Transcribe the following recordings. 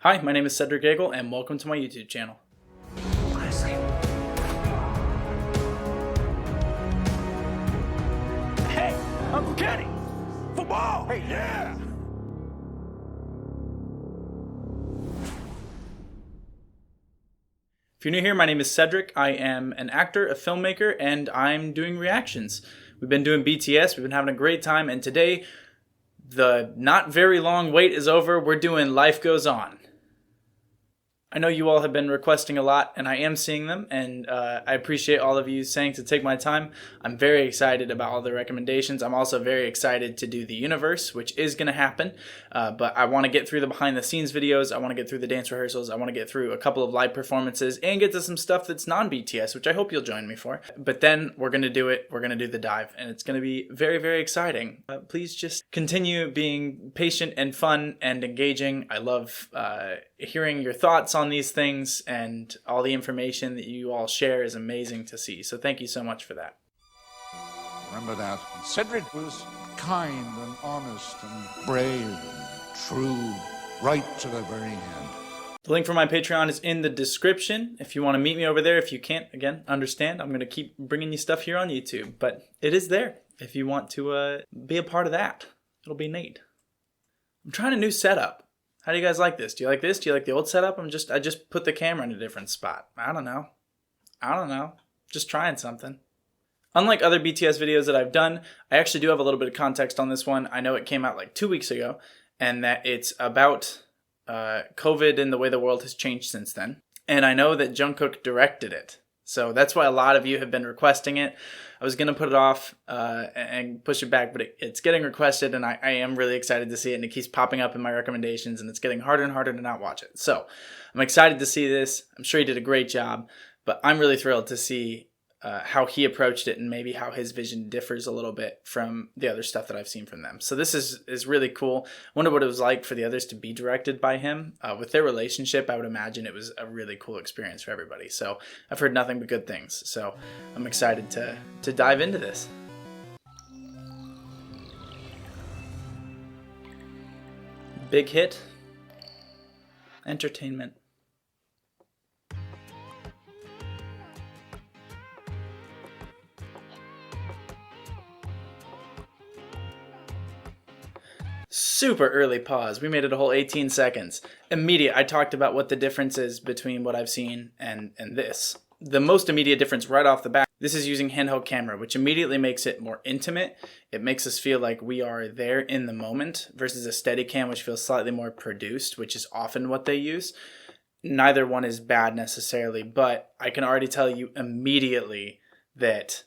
Hi, my name is Cedric Gegel, and welcome to my YouTube channel. Hey, Uncle Kenny! Football! Hey, yeah! If you're new here, my name is Cedric. I am an actor, a filmmaker, and I'm doing reactions. We've been doing BTS, we've been having a great time, and today, the not very long wait is over. We're doing Life Goes On. I know you all have been requesting a lot, and I am seeing them, and I appreciate all of you saying to take my time. I'm very excited about all the recommendations. I'm also very excited to do the universe, which is going to happen, but I want to get through the behind-the-scenes videos. I want to get through the dance rehearsals. I want to get through a couple of live performances and get to some stuff that's non-BTS, which I hope you'll join me for. But then we're going to do it. We're going to do the dive, and it's going to be very, very exciting. Please just continue being patient and fun and engaging. I love hearing your thoughts on these things, and all the information that you all share is amazing to see. So thank you so much for that. Remember that. Cedric was kind and honest and brave and true, right to the very end. The link for my Patreon is in the description if you want to meet me over there. If you can't, again, understand, I'm going to keep bringing you stuff here on YouTube, but it is there if you want to be a part of that. It'll be neat. I'm trying a new setup. How do you guys like this? Do you like this? Do you like the old setup? I just put the camera in a different spot. I don't know. Just trying something. Unlike other BTS videos that I've done, I actually do have a little bit of context on this one. I know it came out like 2 weeks ago, and that it's about COVID and the way the world has changed since then. And I know that Jungkook directed it. So that's why a lot of you have been requesting it. I was going to put it off and push it back, but it's getting requested, and I am really excited to see it, and it keeps popping up in my recommendations, and it's getting harder and harder to not watch it. So I'm excited to see this. I'm sure he did a great job, but I'm really thrilled to see how he approached it and maybe how his vision differs a little bit from the other stuff that I've seen from them. So this is really cool. I wonder what it was like for the others to be directed by him. With their relationship, I would imagine it was a really cool experience for everybody. So I've heard nothing but good things. So I'm excited to dive into this. Big hit. Entertainment. Super early pause. We made it a whole 18 seconds. Immediate. I talked about what the difference is between what I've seen and this. The most immediate difference right off the bat, this is using handheld camera, which immediately makes it more intimate. It makes us feel like we are there in the moment versus a Steadicam, which feels slightly more produced, which is often what they use. Neither one is bad necessarily, but I can already tell you immediately that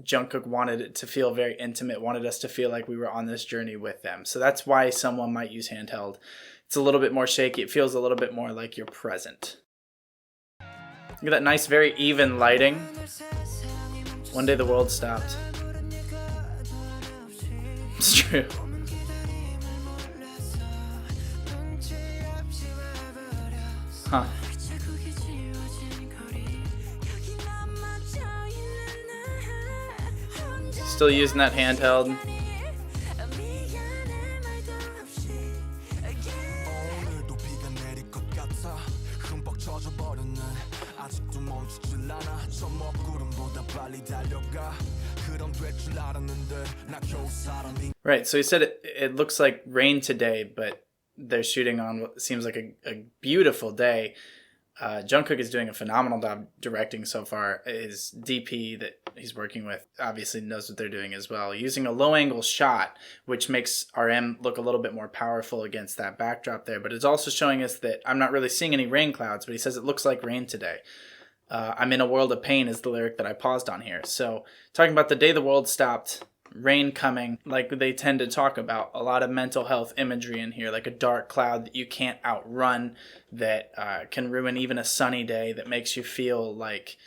Jungkook wanted it to feel very intimate, wanted us to feel like we were on this journey with them. So that's why someone might use handheld. It's a little bit more shaky. It feels a little bit more like you're present. Look at that nice, very even lighting. One day the world stopped. It's true. Huh. Still using that handheld. Right, so he said it looks like rain today, but they're shooting on what seems like a beautiful day. Jungkook is doing a phenomenal job directing so far. His DP that he's working with obviously knows what they're doing as well. Using a low-angle shot, which makes RM look a little bit more powerful against that backdrop there. But it's also showing us that I'm not really seeing any rain clouds, but he says it looks like rain today. I'm in a world of pain is the lyric that I paused on here. So talking about the day the world stopped, rain coming, like they tend to talk about. A lot of mental health imagery in here, like a dark cloud that you can't outrun, that can ruin even a sunny day, that makes you feel like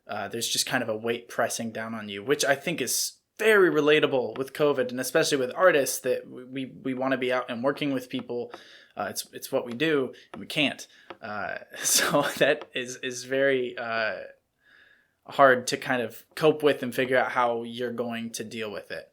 there's just kind of a weight pressing down on you, which I think is very relatable with COVID, and especially with artists, that we want to be out and working with people. It's what we do, and we can't. So that is very hard to kind of cope with and figure out how you're going to deal with it.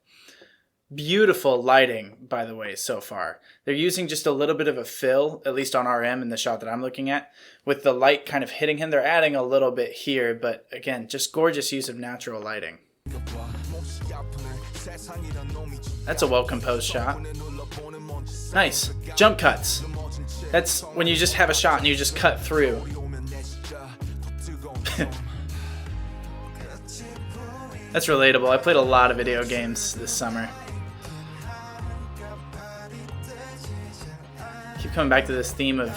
Beautiful lighting, by the way, so far. They're using just a little bit of a fill, at least on RM in the shot that I'm looking at, with the light kind of hitting him. They're adding a little bit here, but again, just gorgeous use of natural lighting. That's a well-composed shot. Nice. Jump cuts. That's when you just have a shot and you just cut through. That's relatable. I played a lot of video games this summer. Keep coming back to this theme of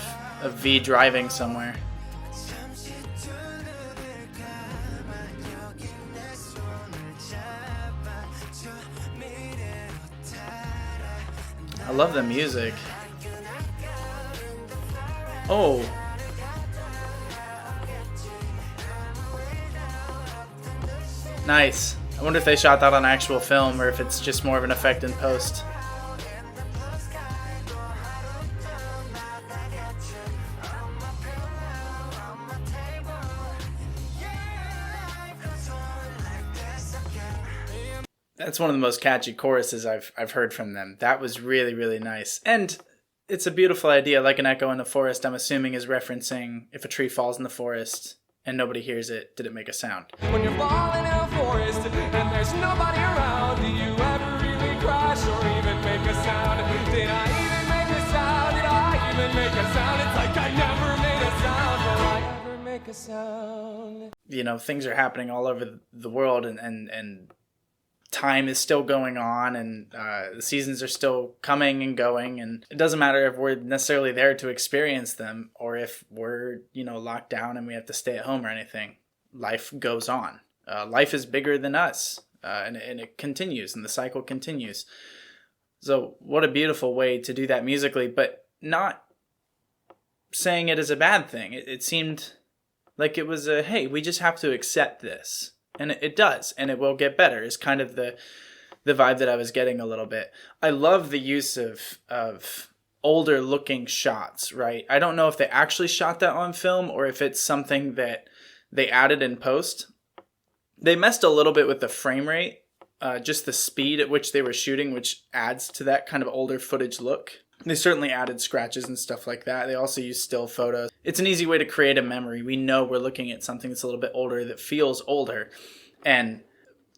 V driving somewhere. I love the music. Oh. Nice. I wonder if they shot that on actual film or if it's just more of an effect in post. That's one of the most catchy choruses I've heard from them. That was really, really nice. And it's a beautiful idea, like an echo in the forest, I'm assuming is referencing if a tree falls in the forest and nobody hears it, did it make a sound? When you're falling in a forest and there's nobody around, do you ever really crash or even make a sound? Did I even make a sound? Did I even make a sound? It's like I never made a sound. Will I ever make a sound? You know, things are happening all over the world and time is still going on, and the seasons are still coming and going, and it doesn't matter if we're necessarily there to experience them or if we're, you know, locked down and we have to stay at home or anything. Life goes on. Life is bigger than us, and it continues, and the cycle continues. So what a beautiful way to do that musically, but not saying it is a bad thing. It seemed like it was a, hey, we just have to accept this. And it does, and it will get better, is kind of the vibe that I was getting a little bit. I love the use of older looking shots, right? I don't know if they actually shot that on film or if it's something that they added in post. They messed a little bit with the frame rate, just the speed at which they were shooting, which adds to that kind of older footage look. They certainly added scratches and stuff like that. They also use still photos. It's an easy way to create a memory. We know we're looking at something that's a little bit older that feels older. And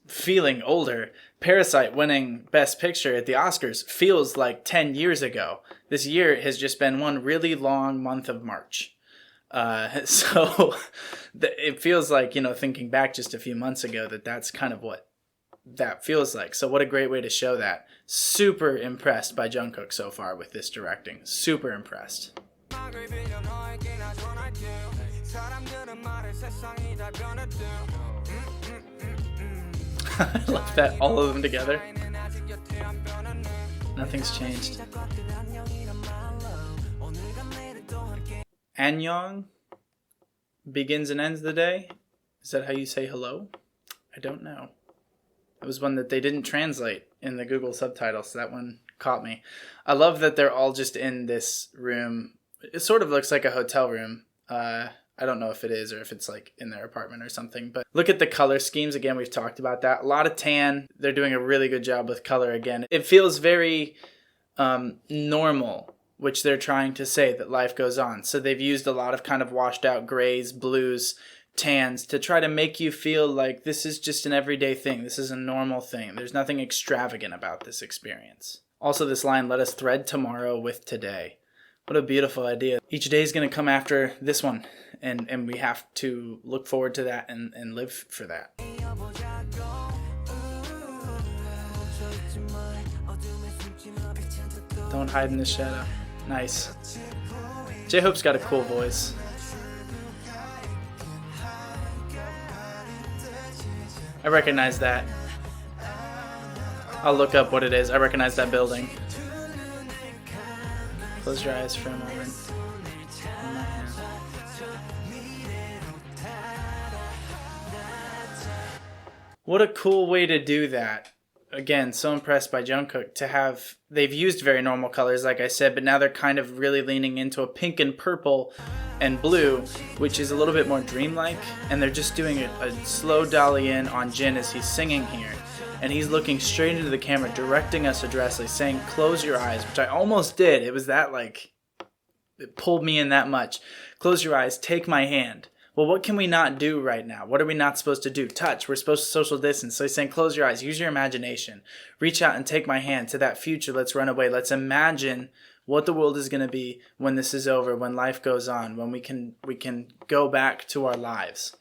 feeling older, Parasite winning Best Picture at the Oscars feels like 10 years ago. This year has just been one really long month of March. So it feels like, you know, thinking back just a few months ago, that's kind of what that feels like. So what a great way to show that. Super impressed by Jungkook so far with this directing. Super impressed. I love that, all of them together. Nothing's changed. Annyeong begins and ends the day. Is that how you say hello? I don't know. It was one that they didn't translate in the Google subtitles, so that one caught me. I love that they're all just in this room. It sort of looks like a hotel room. I don't know if it is or if it's like in their apartment or something. But look at the color schemes. Again, we've talked about that. A lot of tan. They're doing a really good job with color again. It feels very normal, which they're trying to say that life goes on. So they've used a lot of kind of washed out grays, blues, tans to try to make you feel like this is just an everyday thing. This is a normal thing. There's nothing extravagant about this experience. Also, this line, let us thread tomorrow with today. What a beautiful idea. Each day is going to come after this one, and we have to look forward to that and live for that. Don't hide in the shadow. Nice. J-Hope's got a cool voice. I recognize that. I'll look up what it is. I recognize that building. Close your eyes for a moment. What a cool way to do that. Again, so impressed by Jungkook to have, they've used very normal colors like I said, but now they're kind of really leaning into a pink and purple and blue, which is a little bit more dreamlike, and they're just doing a slow dolly in on Jin as he's singing here. and he's looking straight into the camera, directing us addressly, saying, "Close your eyes," which I almost did. It was that, like, it pulled me in that much. "Close your eyes, take my hand." Well, what can we not do right now? What are we not supposed to do? Touch. We're supposed to social distance. So he's saying, close your eyes, use your imagination. Reach out and take my hand to that future. Let's run away. Let's imagine what the world is going to be when this is over, when life goes on, when we can go back to our lives.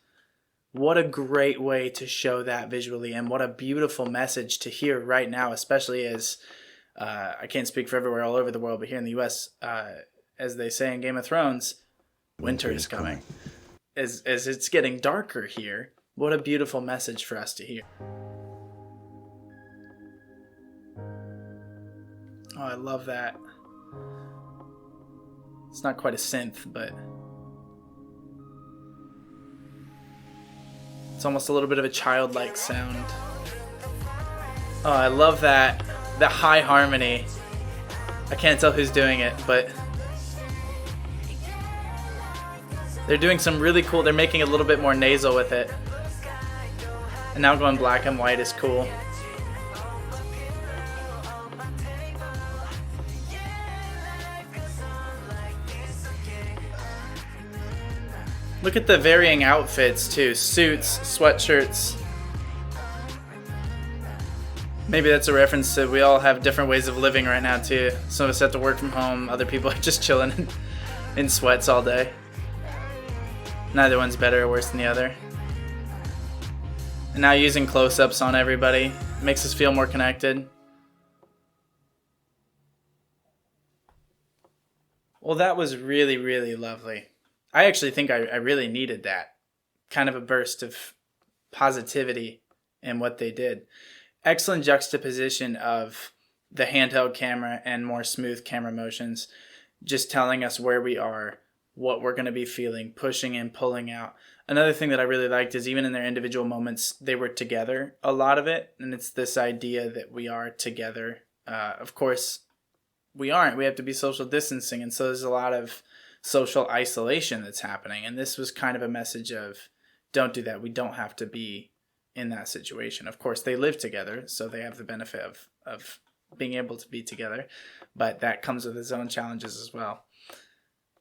What a great way to show that visually, and what a beautiful message to hear right now, especially as, I can't speak for everywhere all over the world, but here in the U.S., as they say in Game of Thrones, winter is coming. As it's getting darker here, what a beautiful message for us to hear. Oh, I love that. It's not quite a synth, but it's almost a little bit of a childlike sound. Oh, I love that. That high harmony. I can't tell who's doing it, but they're doing some really cool, they're making it a little bit more nasal with it. And now going black and white is cool. Look at the varying outfits too. Suits, sweatshirts. Maybe that's a reference to we all have different ways of living right now too. Some of us have to work from home, other people are just chilling in sweats all day. Neither one's better or worse than the other. And now using close-ups on everybody makes us feel more connected. Well, that was really, really lovely. I actually think I really needed that. Kind of a burst of positivity in what they did. Excellent juxtaposition of the handheld camera and more smooth camera motions, just telling us where we are, what we're going to be feeling, pushing and pulling out. Another thing that I really liked is even in their individual moments, they were together a lot of it. And it's this idea that we are together. Of course, we aren't. We have to be social distancing. And so there's a lot of social isolation that's happening. And this was kind of a message of, don't do that. We don't have to be in that situation. Of course, they live together, so they have the benefit of being able to be together. But that comes with its own challenges as well.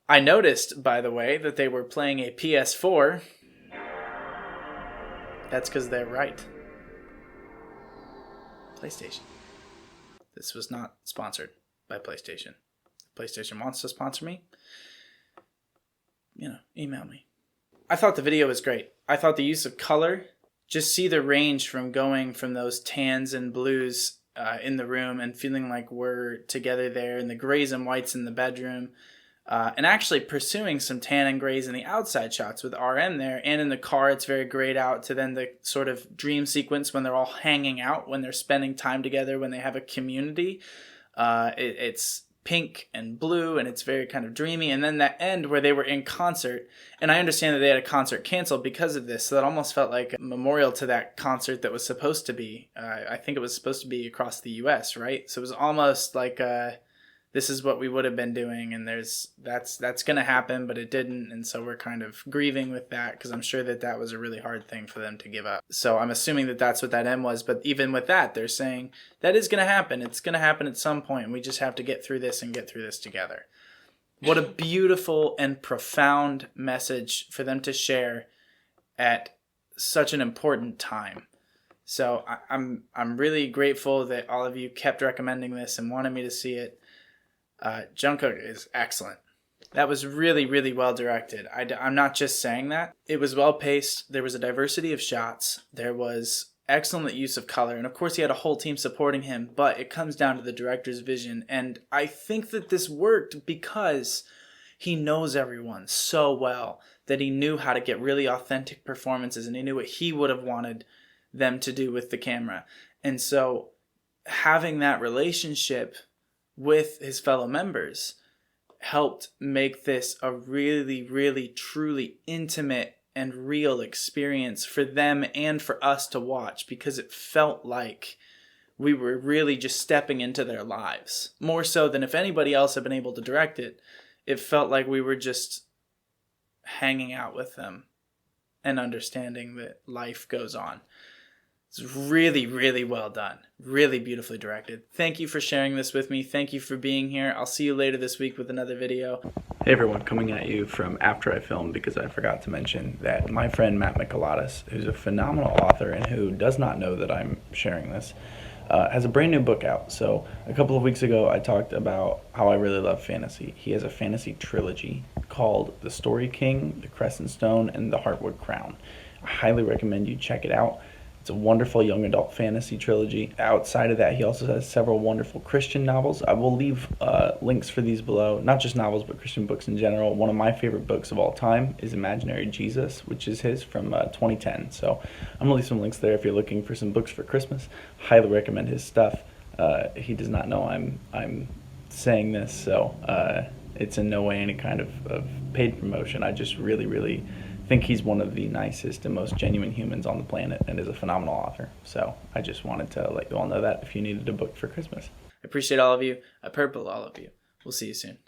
I noticed, by the way, that they were playing a PS4. That's because they're right. PlayStation. This was not sponsored by PlayStation. If PlayStation wants to sponsor me, email me. I thought the video was great. I thought the use of color, just see the range from going from those tans and blues in the room and feeling like we're together there, and the grays and whites in the bedroom. And actually pursuing some tan and grays in the outside shots with RM there, and in the car it's very grayed out, to then the sort of dream sequence when they're all hanging out, when they're spending time together, when they have a community. It's pink and blue, and it's very kind of dreamy. And then that end where they were in concert, and I understand that they had a concert canceled because of this, so that almost felt like a memorial to that concert that was supposed to be. I think it was supposed to be across the U.S., right? So it was almost like this is what we would have been doing, and that's going to happen, but it didn't, and so we're kind of grieving with that, because I'm sure that was a really hard thing for them to give up. So I'm assuming that that's what that end was, but even with that, they're saying that is going to happen. It's going to happen at some point, and we just have to get through this and get through this together. What a beautiful and profound message for them to share at such an important time. So I'm really grateful that all of you kept recommending this and wanted me to see it. Jungkook is excellent. That was really, really well directed. I'm not just saying that. It was well paced. There was a diversity of shots. There was excellent use of color. And of course he had a whole team supporting him, but it comes down to the director's vision. And I think that this worked because he knows everyone so well that he knew how to get really authentic performances, and he knew what he would have wanted them to do with the camera. And so having that relationship with his fellow members helped make this a really, really, truly intimate and real experience for them and for us to watch, because it felt like we were really just stepping into their lives. More so than if anybody else had been able to direct it, it felt like we were just hanging out with them and understanding that life goes on. It's really, really well done. Really beautifully directed. Thank you for sharing this with me. Thank you for being here. I'll see you later this week with another video. Hey everyone, coming at you from after I filmed, because I forgot to mention that my friend Matt Michelatis, who's a phenomenal author and who does not know that I'm sharing this, has a brand new book out. So a couple of weeks ago I talked about how I really love fantasy. He has a fantasy trilogy called The Story King, The Crescent Stone, and The Heartwood Crown. I highly recommend you check it out. It's a wonderful young adult fantasy trilogy. Outside of that, he also has several wonderful Christian novels. I will leave links for these below, not just novels, but Christian books in general. One of my favorite books of all time is Imaginary Jesus, which is his from 2010. So I'm going to leave some links there if you're looking for some books for Christmas. Highly recommend his stuff. He does not know I'm saying this, so it's in no way any kind of paid promotion. I just really think he's one of the nicest and most genuine humans on the planet and is a phenomenal author. So I just wanted to let you all know that if you needed a book for Christmas. I appreciate all of you. I purple all of you. We'll see you soon.